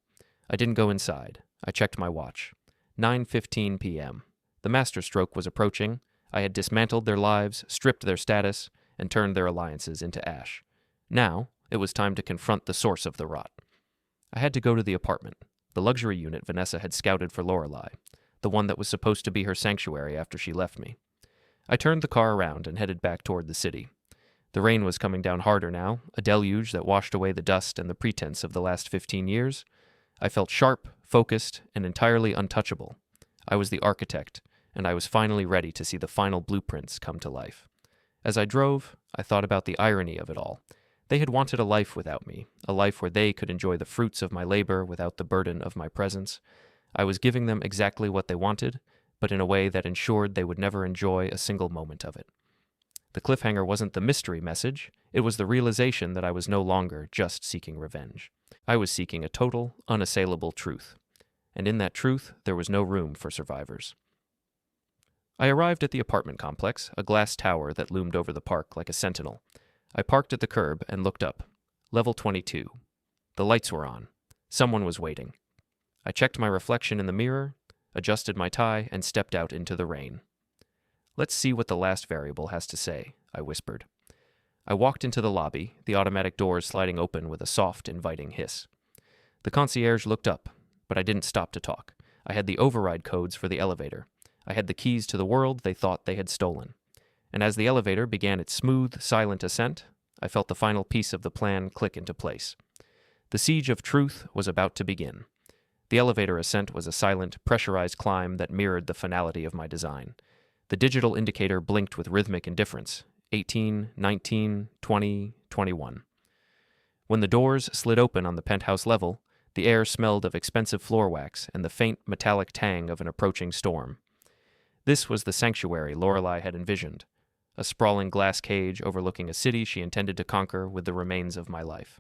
I didn't go inside. I checked my watch. 9:15 p.m. The masterstroke was approaching. I had dismantled their lives, stripped their status, and turned their alliances into ash. Now, it was time to confront the source of the rot. I had to go to the apartment, the luxury unit Vanessa had scouted for Lorelei, the one that was supposed to be her sanctuary after she left me. I turned the car around and headed back toward the city. The rain was coming down harder now, a deluge that washed away the dust and the pretense of the last 15 years. I felt sharp, focused, and entirely untouchable. I was the architect, and I was finally ready to see the final blueprints come to life. As I drove, I thought about the irony of it all. They had wanted a life without me, a life where they could enjoy the fruits of my labor without the burden of my presence. I was giving them exactly what they wanted, but in a way that ensured they would never enjoy a single moment of it. The cliffhanger wasn't the mystery message, it was the realization that I was no longer just seeking revenge. I was seeking a total, unassailable truth. And in that truth, there was no room for survivors. I arrived at the apartment complex, a glass tower that loomed over the park like a sentinel. I parked at the curb and looked up. Level 22. The lights were on. Someone was waiting. I checked my reflection in the mirror, adjusted my tie, and stepped out into the rain. "Let's see what the last variable has to say," I whispered. I walked into the lobby, the automatic doors sliding open with a soft, inviting hiss. The concierge looked up, but I didn't stop to talk. I had the override codes for the elevator. I had the keys to the world they thought they had stolen. And as the elevator began its smooth, silent ascent, I felt the final piece of the plan click into place. The siege of truth was about to begin. The elevator ascent was a silent, pressurized climb that mirrored the finality of my design. The digital indicator blinked with rhythmic indifference. 18, 19, 20, 21. When the doors slid open on the penthouse level, the air smelled of expensive floor wax and the faint metallic tang of an approaching storm. This was the sanctuary Lorelei had envisioned, a sprawling glass cage overlooking a city she intended to conquer with the remains of my life.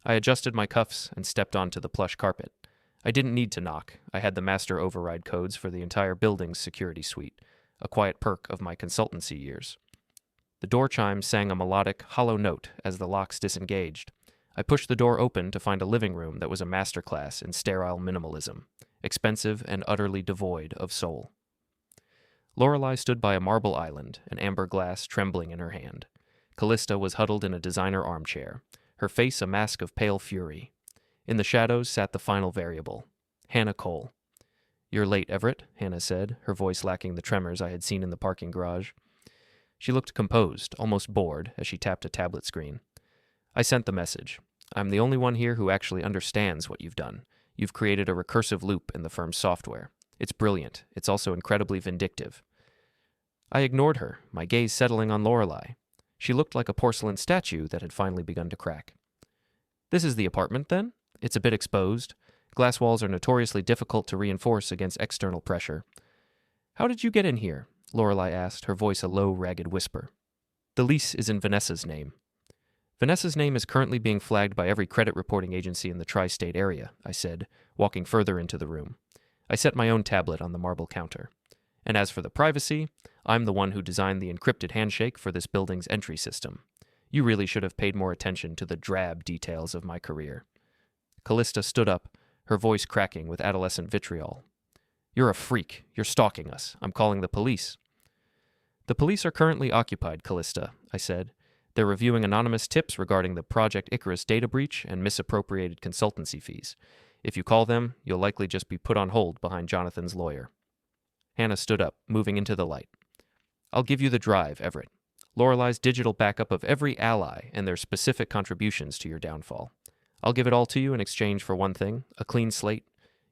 I adjusted my cuffs and stepped onto the plush carpet. I didn't need to knock. I had the master override codes for the entire building's security suite, a quiet perk of my consultancy years. The door chime sang a melodic, hollow note as the locks disengaged. I pushed the door open to find a living room that was a masterclass in sterile minimalism, expensive and utterly devoid of soul. Lorelei stood by a marble island, an amber glass trembling in her hand. Callista was huddled in a designer armchair, her face a mask of pale fury. In the shadows sat the final variable, Hannah Cole. "You're late, Everett," Hannah said, her voice lacking the tremors I had seen in the parking garage. She looked composed, almost bored, as she tapped a tablet screen. "I sent the message. I'm the only one here who actually understands what you've done. You've created a recursive loop in the firm's software. It's brilliant. It's also incredibly vindictive." I ignored her, my gaze settling on Lorelei. She looked like a porcelain statue that had finally begun to crack. "This is the apartment, then? It's a bit exposed. Glass walls are notoriously difficult to reinforce against external pressure." "How did you get in here?" Lorelei asked, her voice a low, ragged whisper. "The lease is in Vanessa's name." "Vanessa's name is currently being flagged by every credit reporting agency in the tri-state area," I said, walking further into the room. I set my own tablet on the marble counter. "And as for the privacy, I'm the one who designed the encrypted handshake for this building's entry system. You really should have paid more attention to the drab details of my career." Callista stood up, her voice cracking with adolescent vitriol. "You're a freak. You're stalking us. I'm calling the police." "The police are currently occupied, Callista," I said. "They're reviewing anonymous tips regarding the Project Icarus data breach and misappropriated consultancy fees. If you call them, you'll likely just be put on hold behind Jonathan's lawyer." Hannah stood up, moving into the light. "I'll give you the drive, Everett. Lorelei's digital backup of every ally and their specific contributions to your downfall. I'll give it all to you in exchange for one thing, a clean slate.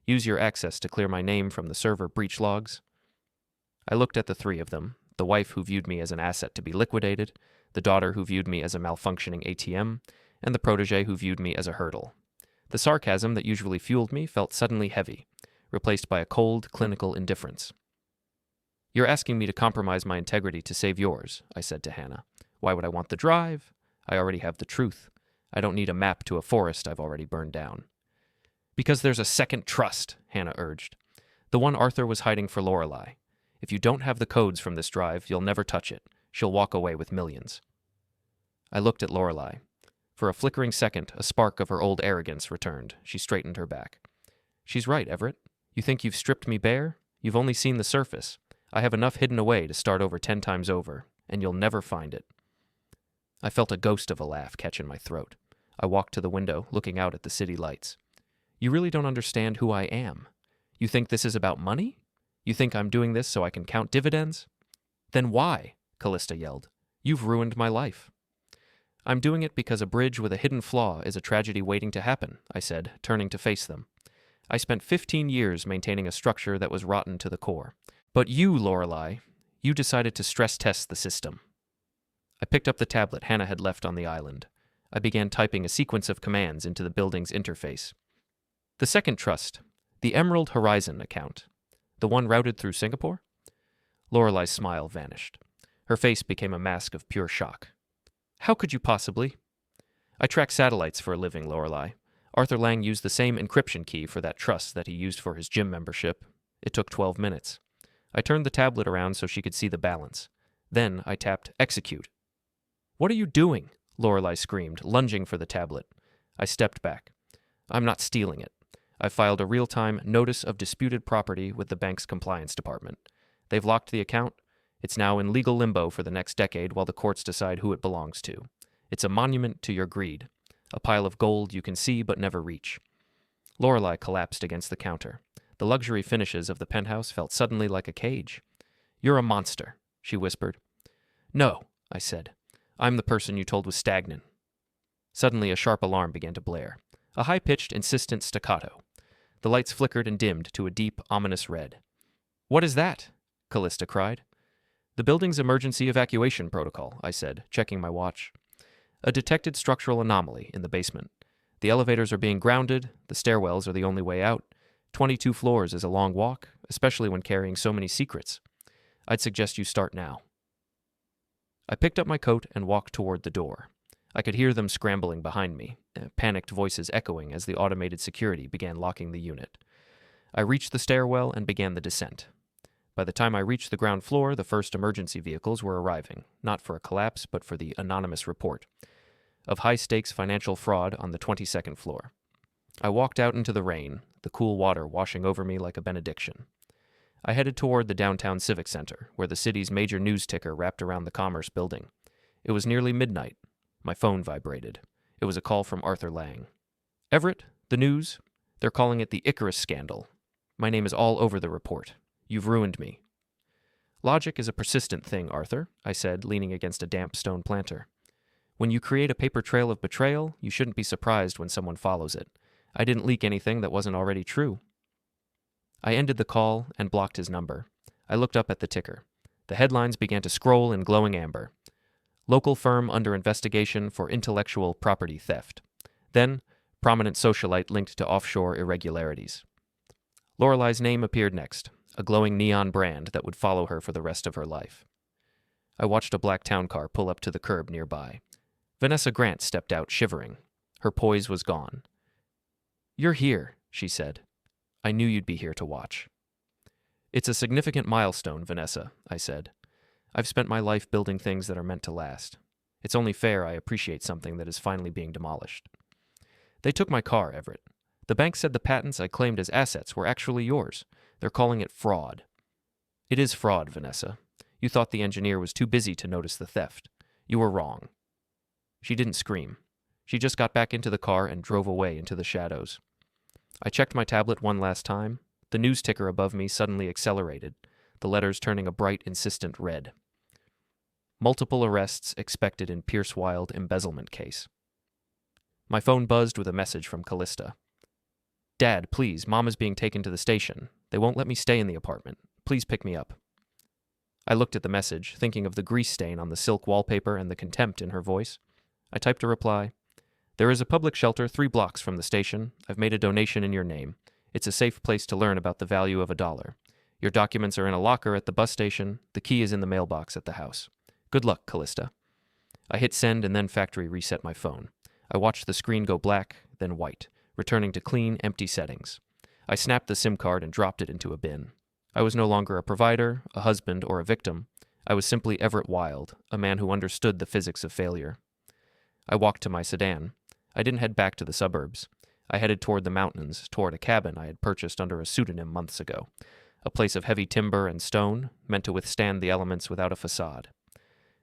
Use your access to clear my name from the server breach logs." I looked at the three of them, the wife who viewed me as an asset to be liquidated, the daughter who viewed me as a malfunctioning ATM, and the protege who viewed me as a hurdle. The sarcasm that usually fueled me felt suddenly heavy, replaced by a cold, clinical indifference. "You're asking me to compromise my integrity to save yours," I said to Hannah. "Why would I want the drive? I already have the truth. I don't need a map to a forest I've already burned down." "Because there's a second trust," Hannah urged. "The one Arthur was hiding for Lorelei. If you don't have the codes from this drive, you'll never touch it. She'll walk away with millions." I looked at Lorelei. For a flickering second, a spark of her old arrogance returned. She straightened her back. "She's right, Everett. You think you've stripped me bare? You've only seen the surface. I have enough hidden away to start over 10 times over, and you'll never find it." I felt a ghost of a laugh catch in my throat. I walked to the window, looking out at the city lights. "You really don't understand who I am. You think this is about money? You think I'm doing this so I can count dividends? Then why?" Callista yelled. "You've ruined my life." "I'm doing it because a bridge with a hidden flaw is a tragedy waiting to happen," I said, turning to face them. "I spent 15 years maintaining a structure that was rotten to the core. But you, Lorelei, you decided to stress test the system." I picked up the tablet Hannah had left on the island. I began typing a sequence of commands into the building's interface. "The second trust, the Emerald Horizon account, the one routed through Singapore?" Lorelei's smile vanished. Her face became a mask of pure shock. "How could you possibly?" "I track satellites for a living, Lorelei. Arthur Lang used the same encryption key for that trust that he used for his gym membership. It took 12 minutes. I turned the tablet around so she could see the balance. Then I tapped execute. "What are you doing?" Lorelei screamed, lunging for the tablet. I stepped back. I'm not stealing it. I filed a real-time notice of disputed property with the bank's compliance department. They've locked the account. It's now in legal limbo for the next decade while the courts decide who it belongs to. It's a monument to your greed, a pile of gold you can see but never reach. Lorelei collapsed against the counter. The luxury finishes of the penthouse felt suddenly like a cage. You're a monster, she whispered. No, I said. I'm the person you told was stagnant. Suddenly a sharp alarm began to blare. A high-pitched, insistent staccato. The lights flickered and dimmed to a deep, ominous red. What is that? Callista cried. The building's emergency evacuation protocol, I said, checking my watch. A detected structural anomaly in the basement. The elevators are being grounded, the stairwells are the only way out. 22 floors is a long walk, especially when carrying so many secrets. I'd suggest you start now. I picked up my coat and walked toward the door. I could hear them scrambling behind me, panicked voices echoing as the automated security began locking the unit. I reached the stairwell and began the descent. By the time I reached the ground floor, the first emergency vehicles were arriving, not for a collapse, but for the anonymous report of high-stakes financial fraud on the 22nd floor. I walked out into the rain, the cool water washing over me like a benediction. I headed toward the downtown civic center, where the city's major news ticker wrapped around the Commerce building. It was nearly midnight. My phone vibrated. It was a call from Arthur Lang. Everett, the news? They're calling it the Icarus scandal. My name is all over the report. You've ruined me. Logic is a persistent thing, Arthur, I said, leaning against a damp stone planter. When you create a paper trail of betrayal, you shouldn't be surprised when someone follows it. I didn't leak anything that wasn't already true. I ended the call and blocked his number. I looked up at the ticker. The headlines began to scroll in glowing amber. Local firm under investigation for intellectual property theft. Then, prominent socialite linked to offshore irregularities. Lorelei's name appeared next, a glowing neon brand that would follow her for the rest of her life. I watched a black town car pull up to the curb nearby. Vanessa Grant stepped out, shivering. Her poise was gone. You're here, she said. I knew you'd be here to watch. It's a significant milestone, Vanessa, I said. I've spent my life building things that are meant to last. It's only fair I appreciate something that is finally being demolished. They took my car, Everett. The bank said the patents I claimed as assets were actually yours. They're calling it fraud. It is fraud, Vanessa. You thought the engineer was too busy to notice the theft. You were wrong. She didn't scream. She just got back into the car and drove away into the shadows. I checked my tablet one last time. The news ticker above me suddenly accelerated, the letters turning a bright, insistent red. Multiple arrests expected in Pierce Wilde embezzlement case. My phone buzzed with a message from Callista. Dad, please, Mom is being taken to the station. They won't let me stay in the apartment. Please pick me up. I looked at the message, thinking of the grease stain on the silk wallpaper and the contempt in her voice. I typed a reply. There is a public shelter 3 blocks from the station. I've made a donation in your name. It's a safe place to learn about the value of $1. Your documents are in a locker at the bus station. The key is in the mailbox at the house. Good luck, Callista. I hit send and then factory reset my phone. I watched the screen go black, then white, returning to clean, empty settings. I snapped the SIM card and dropped it into a bin. I was no longer a provider, a husband, or a victim. I was simply Everett Wilde, a man who understood the physics of failure. I walked to my sedan. I didn't head back to the suburbs. I headed toward the mountains, toward a cabin I had purchased under a pseudonym months ago, a place of heavy timber and stone, meant to withstand the elements without a facade.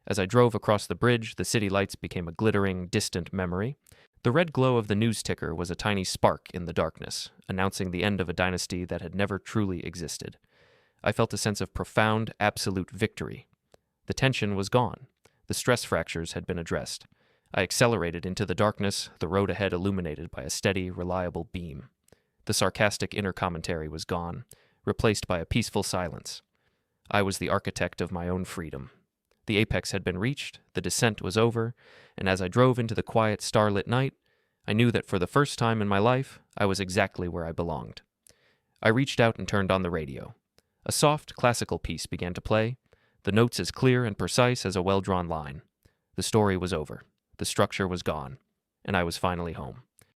As I drove across the bridge, the city lights became a glittering, distant memory. The red glow of the news ticker was a tiny spark in the darkness, announcing the end of a dynasty that had never truly existed. I felt a sense of profound, absolute victory. The tension was gone. The stress fractures had been addressed. I accelerated into the darkness, the road ahead illuminated by a steady, reliable beam. The sarcastic inner commentary was gone, replaced by a peaceful silence. I was the architect of my own freedom. The apex had been reached, the descent was over, and as I drove into the quiet, starlit night, I knew that for the first time in my life, I was exactly where I belonged. I reached out and turned on the radio. A soft, classical piece began to play, the notes as clear and precise as a well-drawn line. The story was over. The structure was gone, and I was finally home.